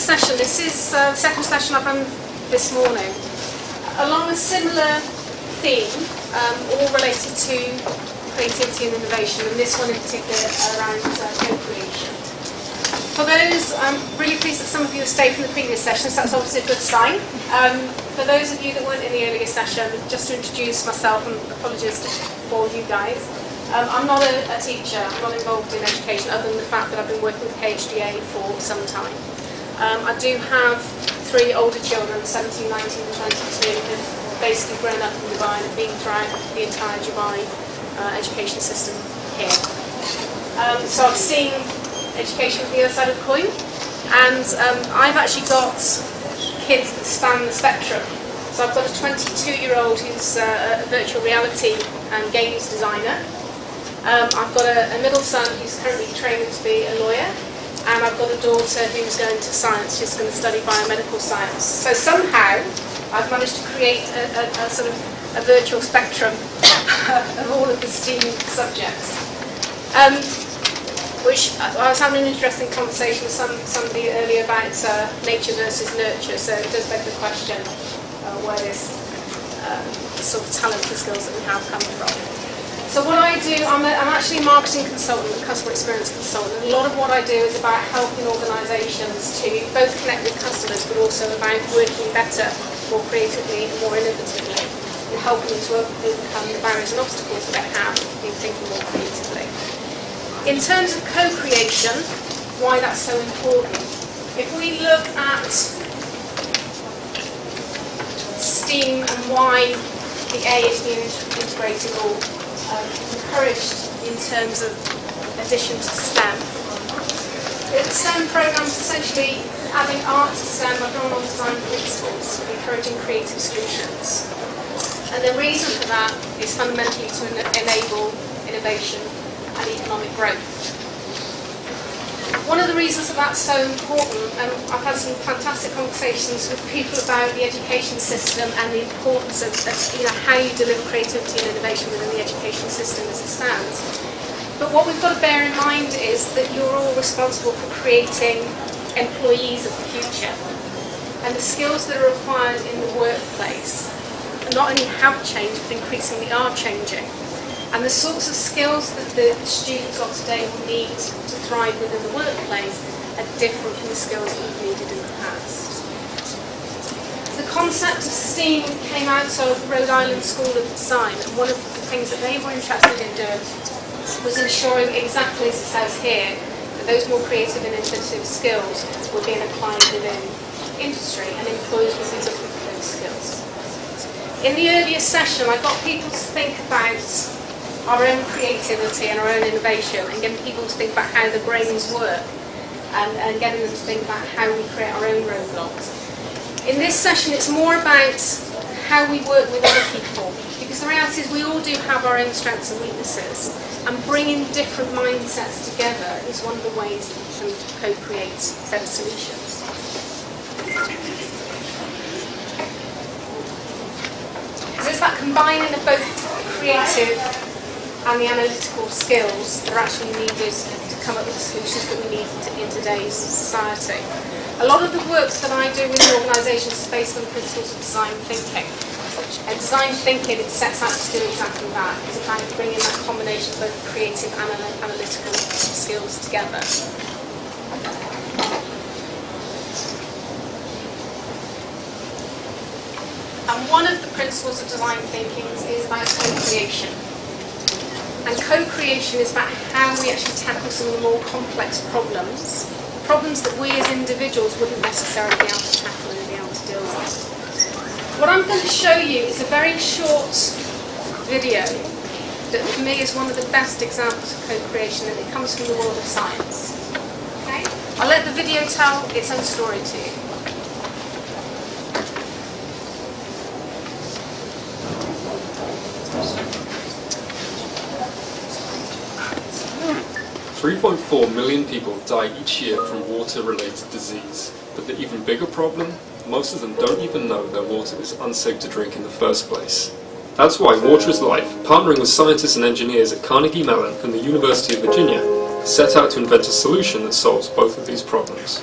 session. This is the second session I've run this morning, along a similar theme, all related to creativity and innovation, and this one in particular around co-creation. For those, I'm really pleased that some of you have stayed from the previous session, so that's obviously a good sign. For those of you that weren't in the earlier session, just to introduce myself, and apologies for you guys. I'm not a teacher, I'm not involved in education other than the fact that I've been working with KHDA for some time. I do have 3 older children, 17, 19 and 22, who've basically grown up in Dubai and have been throughout the entire Dubai education system here. So I've seen education from the other side of the coin, and I've actually got kids that span the spectrum. So I've got a 22-year-old who's a virtual reality and games designer. I've got a middle son who's currently training to be a lawyer, and I've got a daughter who's going to science. She's going to study biomedical science. So somehow I've managed to create a sort of a virtual spectrum of all of the STEAM subjects. Which I was having an interesting conversation with somebody earlier about nature versus nurture. So it does beg the question where this sort of talents and skills that we have come from. So what I do, I'm actually a marketing consultant, a customer experience consultant, and a lot of what I do is about helping organisations to both connect with customers, but also about working better, more creatively and more innovatively, and helping them to overcome the barriers and obstacles that they have in thinking more creatively. In terms of co-creation, why that's so important, if we look at STEAM and why the A is being integrated or encouraged in terms of addition to STEM. STEM programs essentially adding art to STEM are drawn on design principles, encouraging creative solutions. And the reason for that is fundamentally to enable innovation and economic growth. One of the reasons that that's so important, and I've had some fantastic conversations with people about the education system and the importance of how you deliver creativity and innovation within the education system as it stands. But what we've got to bear in mind is that you're all responsible for creating employees of the future. And the skills that are required in the workplace not only have changed, but increasingly are changing. And the sorts of skills that the students of today will need to thrive within the workplace are different from the skills that we've needed in the past. The concept of STEAM came out of Rhode Island School of Design, and one of the things that they were interested in doing was ensuring exactly as it says here, that those more creative and innovative skills were being applied within industry and employees would be looking for those skills. In the earlier session, I got people to think about our own creativity and our own innovation, and getting people to think about how the brains work, and getting them to think about how we create our own roadblocks. In this session, it's more about how we work with other people, because the reality is we all do have our own strengths and weaknesses, and bringing different mindsets together is one of the ways that we can co-create better solutions. So it's that combining of both creative and the analytical skills that are actually needed to come up with the solutions that we need in today's society. A lot of the work that I do with organisations is based on the principles of design thinking. And design thinking, it sets out to do exactly that. It's about bringing that combination of both creative and analytical skills together. And one of the principles of design thinking is about co-creation. And co-creation is about how we actually tackle some of the more complex problems that we as individuals wouldn't necessarily be able to tackle and be able to deal with. What I'm going to show you is a very short video that for me is one of the best examples of co-creation, and it comes from the world of science. Okay? I'll let the video tell its own story to you. 3.4 million people die each year from water-related disease. But the even bigger problem, most of them don't even know their water is unsafe to drink in the first place. That's why Water is Life, partnering with scientists and engineers at Carnegie Mellon and the University of Virginia, set out to invent a solution that solves both of these problems.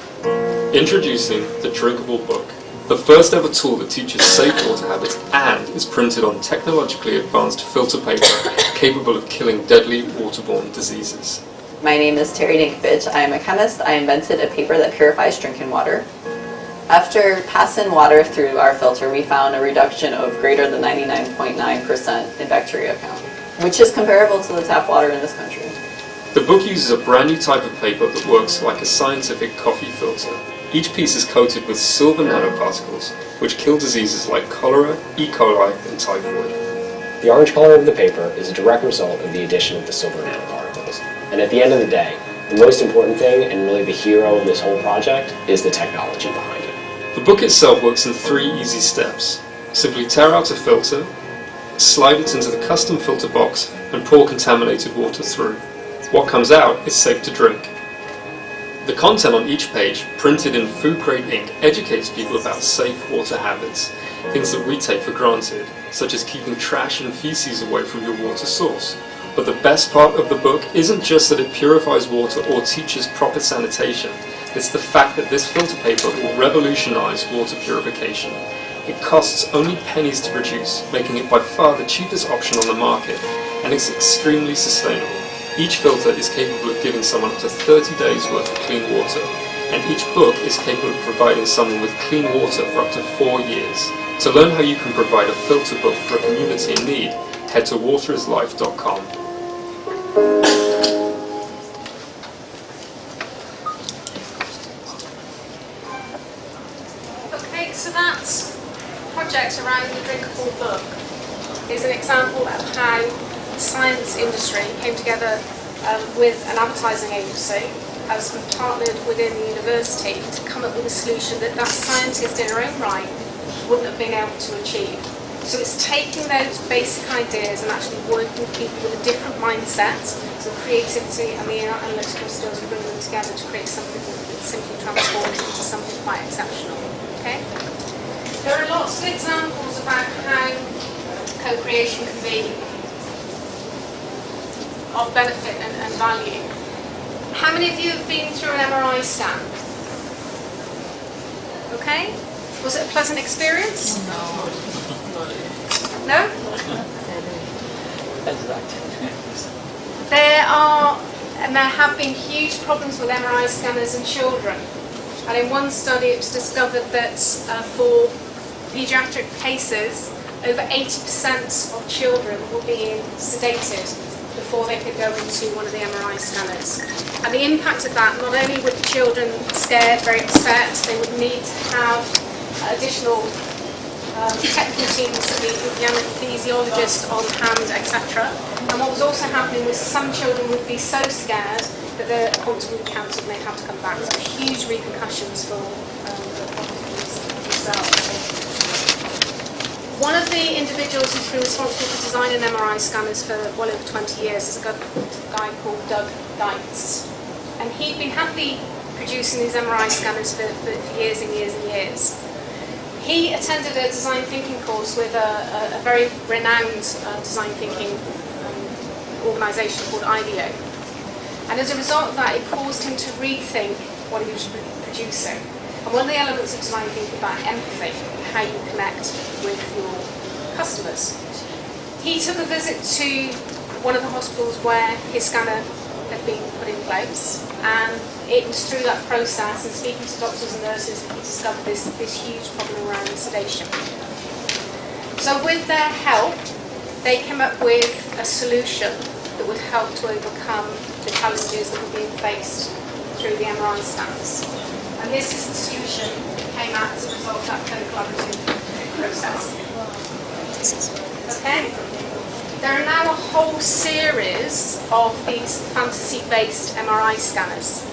Introducing the Drinkable Book, the first ever tool that teaches safe water habits and is printed on technologically advanced filter paper capable of killing deadly waterborne diseases. My name is Terry Dinkovich. I am a chemist. I invented a paper that purifies drinking water. After passing water through our filter, we found a reduction of greater than 99.9% in bacteria count, which is comparable to the tap water in this country. The book uses a brand new type of paper that works like a scientific coffee filter. Each piece is coated with silver nanoparticles, which kill diseases like cholera, E. coli, and typhoid. The orange color of the paper is a direct result of the addition of the silver nanoparticles. And at the end of the day, the most important thing, and really the hero of this whole project, is the technology behind it. The book itself works in 3 easy steps. Simply tear out a filter, slide it into the custom filter box, and pour contaminated water through. What comes out is safe to drink. The content on each page, printed in food-grade ink, educates people about safe water habits, things that we take for granted, such as keeping trash and feces away from your water source. But the best part of the book isn't just that it purifies water or teaches proper sanitation. It's the fact that this filter paper will revolutionize water purification. It costs only pennies to produce, making it by far the cheapest option on the market, and it's extremely sustainable. Each filter is capable of giving someone up to 30 days worth of clean water, and each book is capable of providing someone with clean water for up to 4 years. To learn how you can provide a filter book for a community in need, head to waterislife.com. Okay, so that project around the Drinkable Book is an example of how the science industry came together with an advertising agency as we partnered within the university to come up with a solution that scientist in her own right wouldn't have been able to achieve. So it's taking those basic ideas and actually working with people with a different mindset, so creativity and the analytical skills, and bringing them together to create something that simply transforms into something quite exceptional. Okay? There are lots of examples about how co-creation can be of benefit and value. How many of you have been through an MRI scan? Okay? Was it a pleasant experience? No? There have been huge problems with MRI scanners in children. And in one study it was discovered that for paediatric cases, over 80% of children were being sedated before they could go into one of the MRI scanners. And the impact of that, not only were the children scared, very upset, they would need to have additional technical teams, the anesthesiologist on hand, etc. And what was also happening was some children would be so scared that their appointments would be cancelled and they'd have to come back. So huge repercussions for the hospitals themselves. One of the individuals who's been responsible for designing MRI scanners for well over 20 years is a guy called Doug Dietz. And he'd been happily producing these MRI scanners for years and years and years. He attended a design thinking course with a very renowned design thinking organisation called IDEO. And as a result of that, it caused him to rethink what he was producing. And one of the elements of design thinking is about empathy, how you connect with your customers. He took a visit to one of the hospitals where his scanner had been put in place, and it was through that process and speaking to doctors and nurses that he discovered this huge problem around sedation. So with their help, they came up with a solution that would help to overcome the challenges that were being faced through the MRI scans. And this is the solution that came out as a result of that collaborative process. Okay? There are now a whole series of these fantasy-based MRI scanners.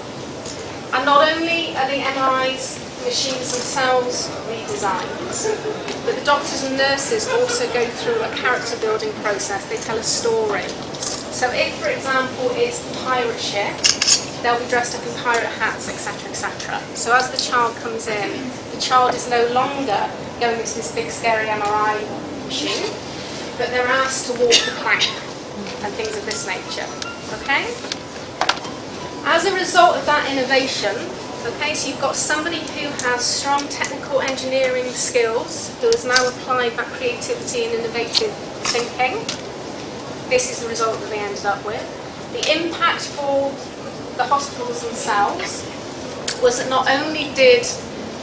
And not only are the MRI machines themselves redesigned, but the doctors and nurses also go through a character-building process. They tell a story. So if, for example, it's the pirate ship, they'll be dressed up in pirate hats, etc., etc. So as the child comes in, the child is no longer going into this big scary MRI machine, but they're asked to walk the plank and things of this nature. Okay? As a result of that innovation, Okay, so you've got somebody who has strong technical engineering skills, who has now applied that creativity and innovative thinking. This is the result that they ended up with. The impact for the hospitals themselves was that not only did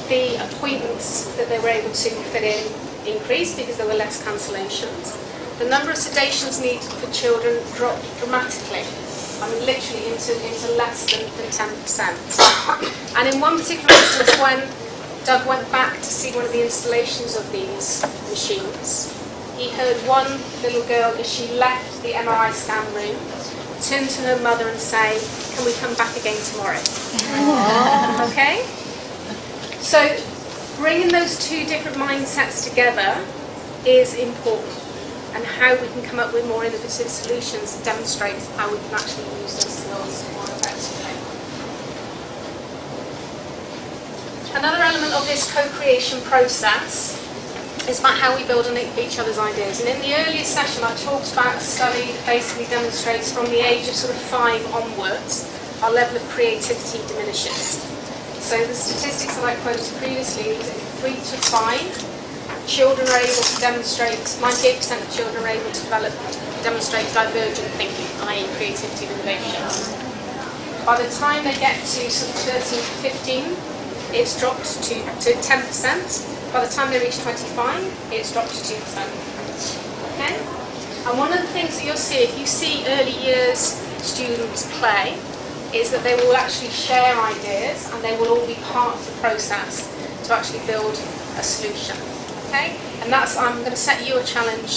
the appointments that they were able to fit in increase because there were less cancellations, the number of sedations needed for children dropped dramatically. I mean, literally into less than 10%. And in one particular instance, when Doug went back to see one of the installations of these machines, he heard one little girl, as she left the MRI scan room, turn to her mother and say, "Can we come back again tomorrow?" Okay? So bringing those two different mindsets together is important. And how we can come up with more innovative solutions demonstrates how we can actually use those skills more effectively. Another element of this co-creation process is about how we build on each other's ideas. And in the earlier session, I talked about a study that basically demonstrates from the age of sort of 5 onwards, our level of creativity diminishes. So the statistics that I quoted previously was at 3 to 5. Children are able to demonstrate, 98% of children are able to demonstrate divergent thinking, i.e. creativity and innovation. By the time they get to sort of 13 to 15, it's dropped to 10%. By the time they reach 25, it's dropped to 2%. Okay? And one of the things that you'll see, if you see early years students play, is that they will actually share ideas and they will all be part of the process to actually build a solution. Okay? And that's, I'm going to set you a challenge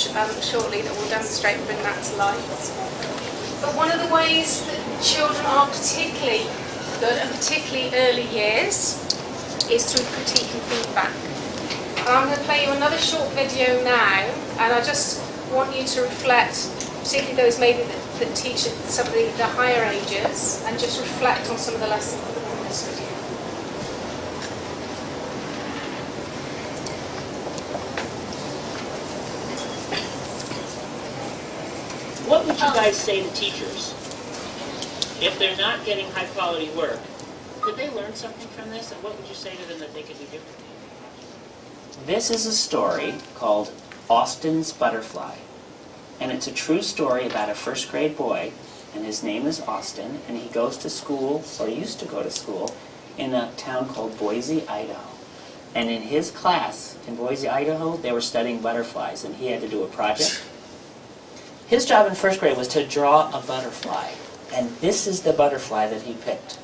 shortly that will demonstrate and bring that to life. But one of the ways that children are particularly good, and particularly early years, is through critique and feedback. And I'm going to play you another short video now, and I just want you to reflect, particularly those maybe that teach at some of the higher ages, and just reflect on some of the lessons from this video. What would you guys say to teachers if they're not getting high quality work? Could they learn something from this, and what would you say to them that they could do differently? This is a story called Austin's Butterfly, and it's a true story about a first grade boy, and his name is Austin, and he goes to school, or used to go to school, in a town called Boise, Idaho. And in his class in Boise, Idaho, they were studying butterflies, and he had to do a project. His job in first grade was to draw a butterfly, and this is the butterfly that he picked.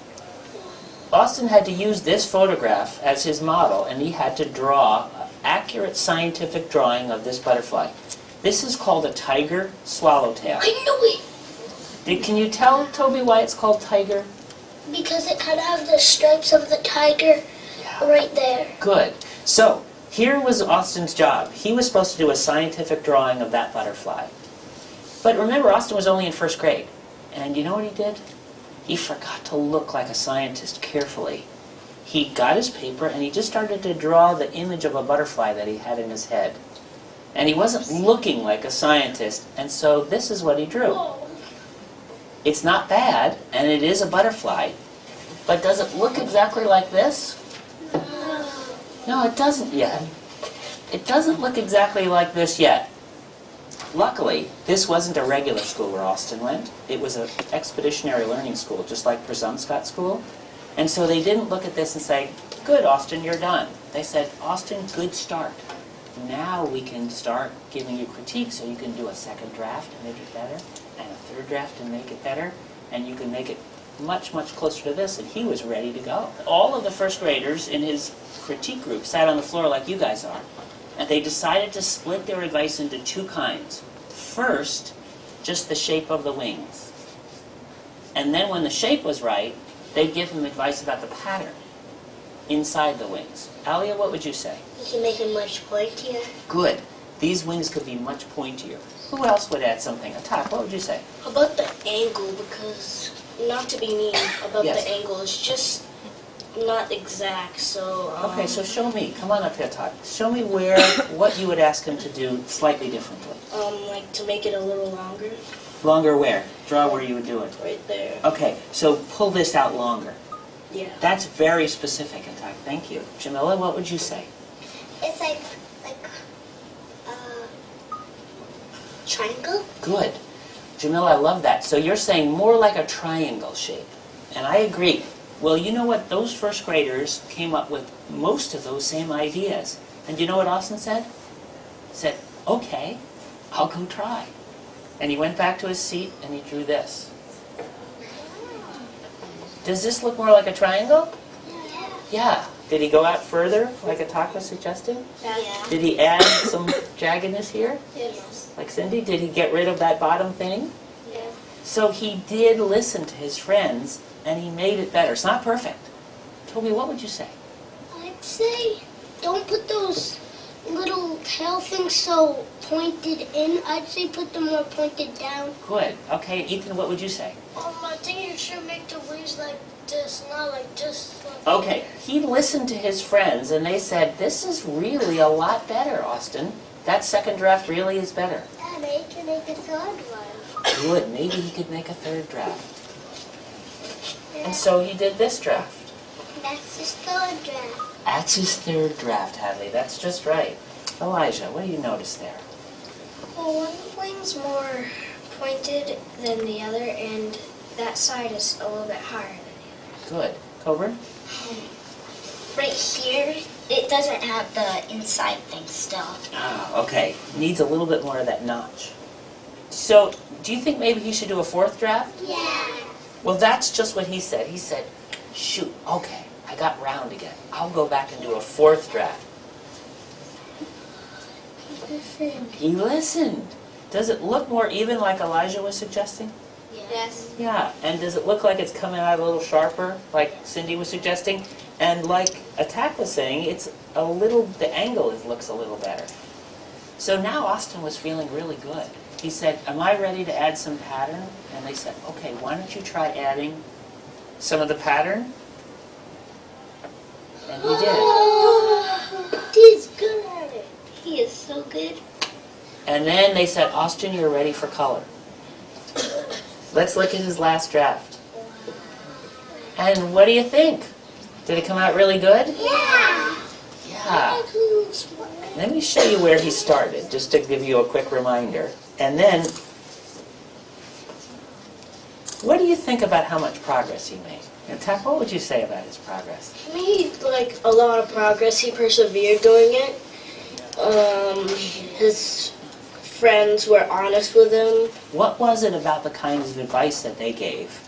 Austin had to use this photograph as his model, and he had to draw an accurate scientific drawing of this butterfly. This is called a tiger swallowtail. I knew it! Can you tell, Toby, why it's called tiger? Because it kind of has the stripes of the tiger right there. Good. So, here was Austin's job. He was supposed to do a scientific drawing of that butterfly. But remember, Austin was only in first grade. And you know what he did? He forgot to look like a scientist carefully. He got his paper and he just started to draw the image of a butterfly that he had in his head. And he wasn't looking like a scientist, and so this is what he drew. It's not bad, and it is a butterfly, but does it look exactly like this? No, it doesn't yet. It doesn't look exactly like this yet. Luckily, this wasn't a regular school where Austin went. It was an expeditionary learning school, just like Brzunscott School. And so they didn't look at this and say, "Good, Austin, you're done." They said, "Austin, good start. Now we can start giving you critique so you can do a second draft and make it better, and a third draft and make it better, and you can make it much, much closer to this." And he was ready to go. All of the first graders in his critique group sat on the floor like you guys are. And they decided to split their advice into two kinds. First, just the shape of the wings. And then when the shape was right, they'd give him advice about the pattern inside the wings. Alia, what would you say? You can make it much pointier. Good. These wings could be much pointier. Who else would add something? Atak, what would you say? How about the angle? Because, not to be mean about Yes. the angle, it's just not exact, so... Okay, so show me. Come on up here, Atak. Show me what you would ask him to do slightly differently. Like to make it a little longer. Longer where? Draw where you would do it. Right there. Okay, so pull this out longer. Yeah. That's very specific attack. Thank you. Jamila, what would you say? It's like triangle. Good. Jamila, I love that. So you're saying more like a triangle shape. And I agree. Well, you know what? Those first graders came up with most of those same ideas. And you know what Austin said? He said, okay, I'll go try. And he went back to his seat and he drew this. Does this look more like a triangle? Yeah. Did he go out further, like Atak was suggesting? Yeah. Did he add some jaggedness here? Yes. Like Cindy, did he get rid of that bottom thing? Yes. So he did listen to his friends, and he made it better. It's not perfect. Toby, what would you say? I'd say don't put those little tail things so pointed in. I'd say put them more pointed down. Good. Okay, Ethan, what would you say? I think you should make the wings like this, not like this. Okay, he listened to his friends, and they said, this is really a lot better, Austin. That second draft really is better. Yeah, they can make a third one. Good, maybe he could make a third draft. And so he did this draft. That's his third draft. That's his third draft, Hadley. That's just right. Elijah, what do you notice there? Well, one wing's more pointed than the other, and that side is a little bit higher than Good. Coburn? right here. It doesn't have the inside thing still. Ah, okay. Needs a little bit more of that notch. So, do you think maybe he should do a fourth draft? Yeah. Well, that's just what he said. He said, shoot, okay, I got round again. I'll go back and do a fourth draft. He listened. Does it look more even like Elijah was suggesting? Yes. Yeah, and does it look like it's coming out a little sharper, like Cindy was suggesting? And like Attack was saying, it's a little, the angle looks a little better. So now Austin was feeling really good. He said, am I ready to add some pattern? And they said, okay, why don't you try adding some of the pattern? And he did. He's good at it. He is so good. And then they said, Austin, you're ready for color. Let's look at his last draft. And what do you think? Did it come out really good? Yeah. Yeah. Let me show you where he started, just to give you a quick reminder. And then, what do you think about how much progress he made? And Tap, what would you say about his progress? He made like a lot of progress. He persevered doing it. His friends were honest with him. What was it about the kinds of advice that they gave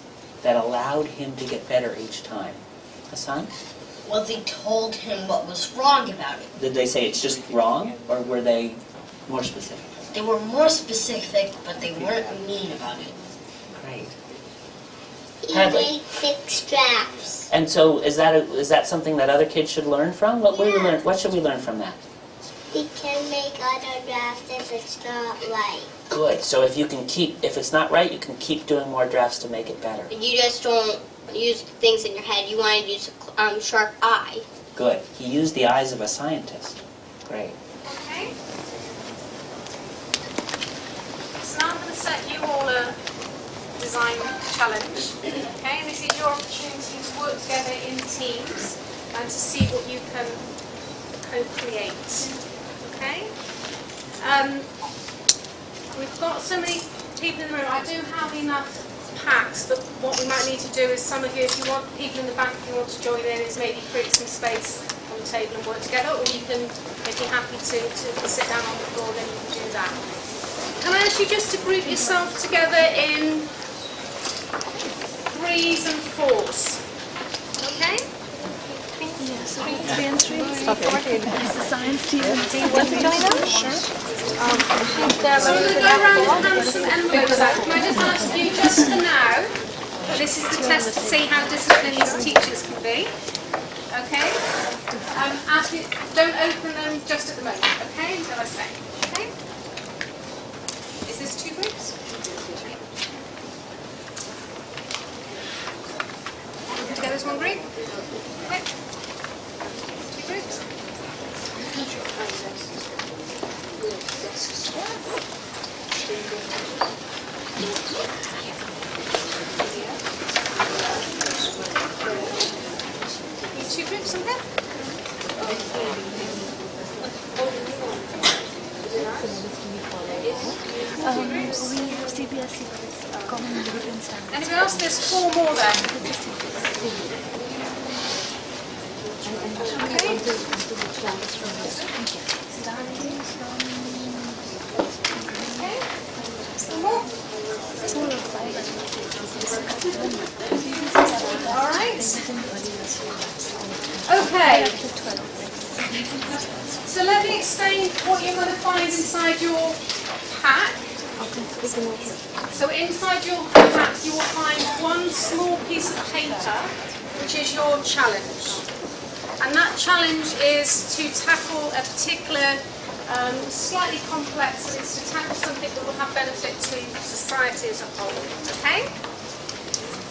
that allowed him to get better each time? Hassan? Well, they told him what was wrong about it. Did they say it's just wrong, or were they more specific? They were more specific, but they weren't mean about it. Great. He Hadley. made 6 drafts. And so, is that something that other kids should learn from? What should we learn from that? He can make other drafts if it's not right. Good. So if it's not right, you can keep doing more drafts to make it better. You just don't use things in your head. You want to use a sharp eye. Good. He used the eyes of a scientist. Great. Okay. So now I'm going to set you all a design challenge. Okay, and this is your opportunity to work together in teams and to see what you can co-create. Okay. We've got so many people in the room. I do have enough packs, but what we might need to do is some of you, if you want people in the back, if you want to join in, is maybe create some space on the table and work together, or you can, if you're happy to sit down on the floor, then you can do that. Can I ask you just to group yourself together in 3s and 4s? Okay? Yes, 3 and 3. Is the science team want to join us? Sure. So I'm going to go around and hand some envelopes out. Can I just ask you, just for now, this is the test to see how disciplined these teachers can be. Okay? Don't open them just at the moment, okay? Until I say. Okay? Is this 2 groups? Together as one group? Okay. 2 groups? something? We have CBSE, Common European Standards. Anyone else? There's 4 more there. Alright. Okay. So let me explain what you're going to find inside your pack. So inside your pack you will find one small piece of paper, which is your challenge. And that challenge is to tackle a particular, slightly complex, and it's to tackle something that will have benefit to society as a whole. Okay?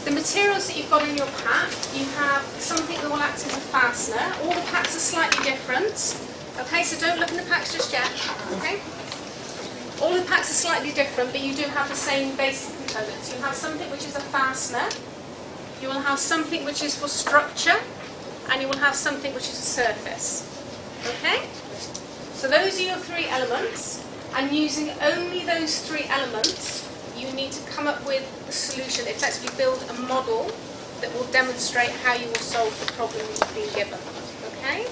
The materials that you've got in your pack, you have something that will act as a fastener. All the packs are slightly different. Okay, so don't look in the packs just yet. Okay? All the packs are slightly different, but you do have the same basic components. You have something which is a fastener, you will have something which is for structure, and you will have something which is a surface. Okay? So those are your 3 elements, and using only those 3 elements, you need to come up with a solution, effectively build a model that will demonstrate how you will solve the problem you've been given. Okay?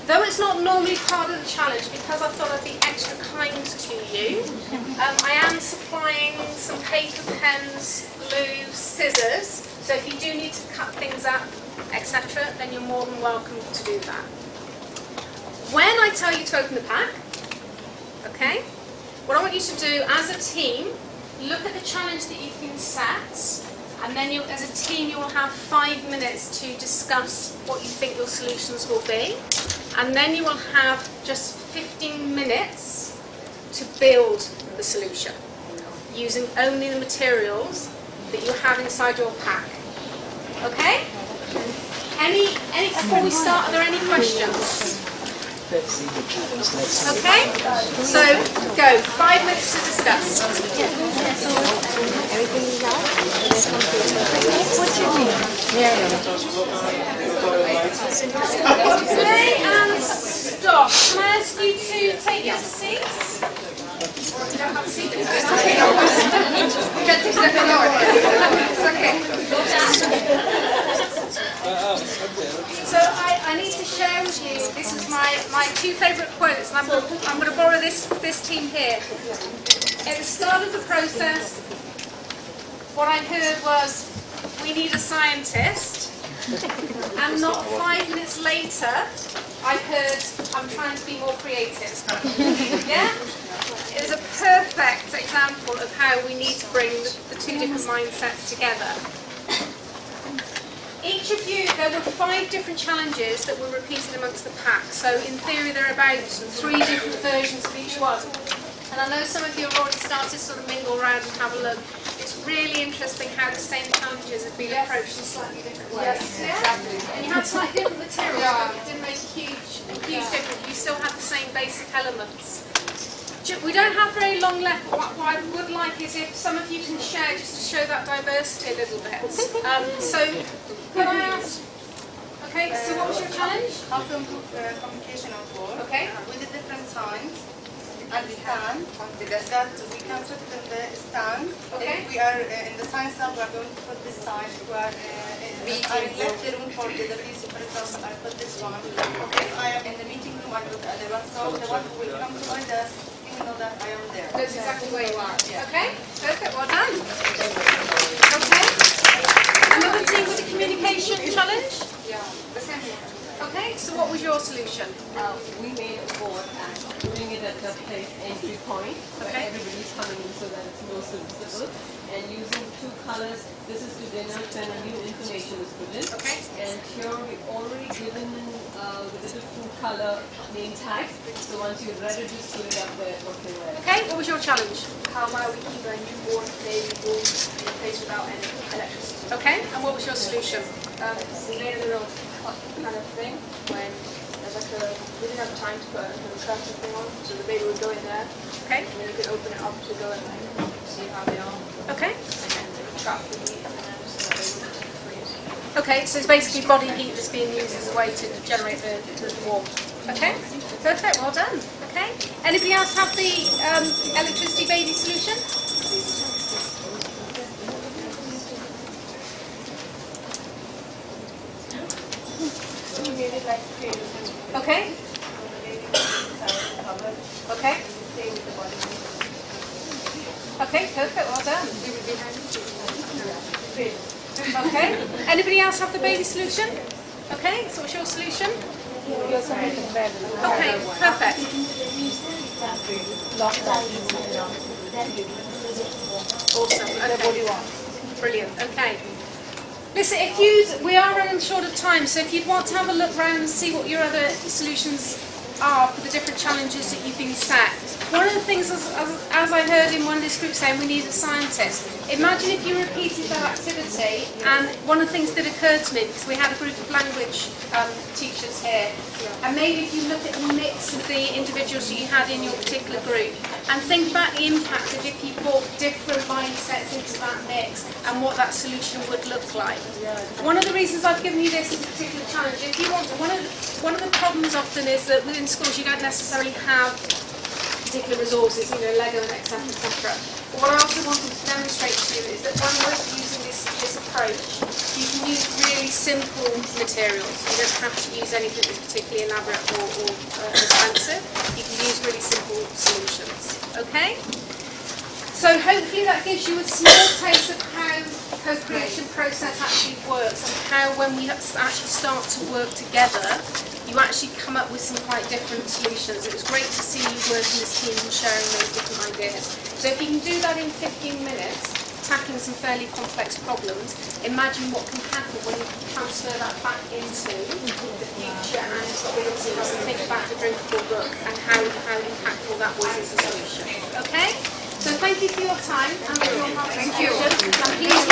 Though it's not normally part of the challenge, because I thought I'd be extra kind to you, I am supplying some paper, pens, glue, scissors, so if you do need to cut things up, etc., then you're more than welcome to do that. When I tell you to open the pack, okay, what I want you to do as a team, look at the challenge that you've been set, and then you, as a team, you will have 5 minutes to discuss what you think your solutions will be. And then you will have just 15 minutes to build the solution using only the materials that you have inside your pack. Okay? Before we start, are there any questions? Okay? So, go. 5 minutes to discuss. What's your name? Play and stop. Can I ask you to take your seats? You don't have seats. So I need to share with you, this is my 2 favourite quotes, and I'm going to borrow this team here. At the start of the process, what I heard was, we need a scientist. And not 5 minutes later, I heard, I'm trying to be more creative. Yeah? It was a perfect example of how we need to bring the 2 different mindsets together. Each of you, there were 5 different challenges that were repeated amongst the pack. So in theory, there are about 3 different versions of each one. And I know some of you have already started to sort of mingle around and have a look. It's really interesting how the same challenges have been approached in slightly different ways. Yeah? And you had slightly different materials, but it didn't make a huge difference. You still had the same basic elements. We don't have very long left, but what I would like is if some of you can share, just to show that diversity a little bit. So, can I ask? Okay, so what was your challenge? How to improve communication at work. Okay. With the different signs. And the stand, that we can put in the stand. Okay. If we are in the science lab, we are going to put this sign. We are I left the room for the PC, for example, I put this one. Okay. If I am in the meeting room, I put the other one. So the one who will come to my desk, even know that I am there. That's exactly where you are. Yeah. Okay. Perfect. Well done. Okay. Another team with the communication challenge. Yeah. The same one. Okay. So what was your solution? We made a board and putting it at the place entry point where everybody's coming in so that it's mostly visible. And using 2 colors, this is to denote when a new information is put in. Okay. And here we've already given with a different color name tags. So once you've read it, just put it up there. Okay. What was your challenge? How might we keep a new board stable in place without any electricity? Okay. And what was your solution? We made a little kind of thing when there's like we didn't have time to put a curtain thing on, so the baby would go in there. Okay. And then you could open it up to go and like see how they are. Okay. And then trap the meat and then just let the baby freeze. Okay, so it's basically body heat that's being used as a way to generate the warmth. Okay, perfect, well done. Okay, anybody else have the electricity baby solution? Okay. Okay. Okay, perfect, well done. Okay, anybody else have the baby solution? Okay, so what's your solution? Okay, perfect. Awesome, okay. Brilliant, okay. Listen, we are running short of time, so if you'd want to have a look around and see what your other solutions are for the different challenges that you've been set. One of the things, as I heard in one of this group saying, we need a scientist. Imagine if you repeated that activity, and one of the things that occurred to me, because we had a group of language teachers here, and maybe if you look at the mix of the individuals that you had in your particular group, and think about the impact of if you brought different mindsets into that mix, and what that solution would look like. One of the reasons I've given you this as a particular challenge, if you want, one of the problems often is that within schools you don't necessarily have particular resources, Lego and etc. But what I also wanted to demonstrate to you is that when we're using this approach, you can use really simple materials. You don't have to use anything that's particularly elaborate or expensive. You can use really simple solutions. Okay? So hopefully that gives you a small taste of how the co-creation process actually works, and how when we actually start to work together, you actually come up with some quite different solutions. It was great to see you working as team and sharing those different ideas. So if you can do that in 15 minutes, tackling some fairly complex problems, imagine what can happen when you can transfer that back into the future and abilities, and think back to Drinkable Book and how impactful that was as a solution. Okay? So thank you for your time and for your participation. And please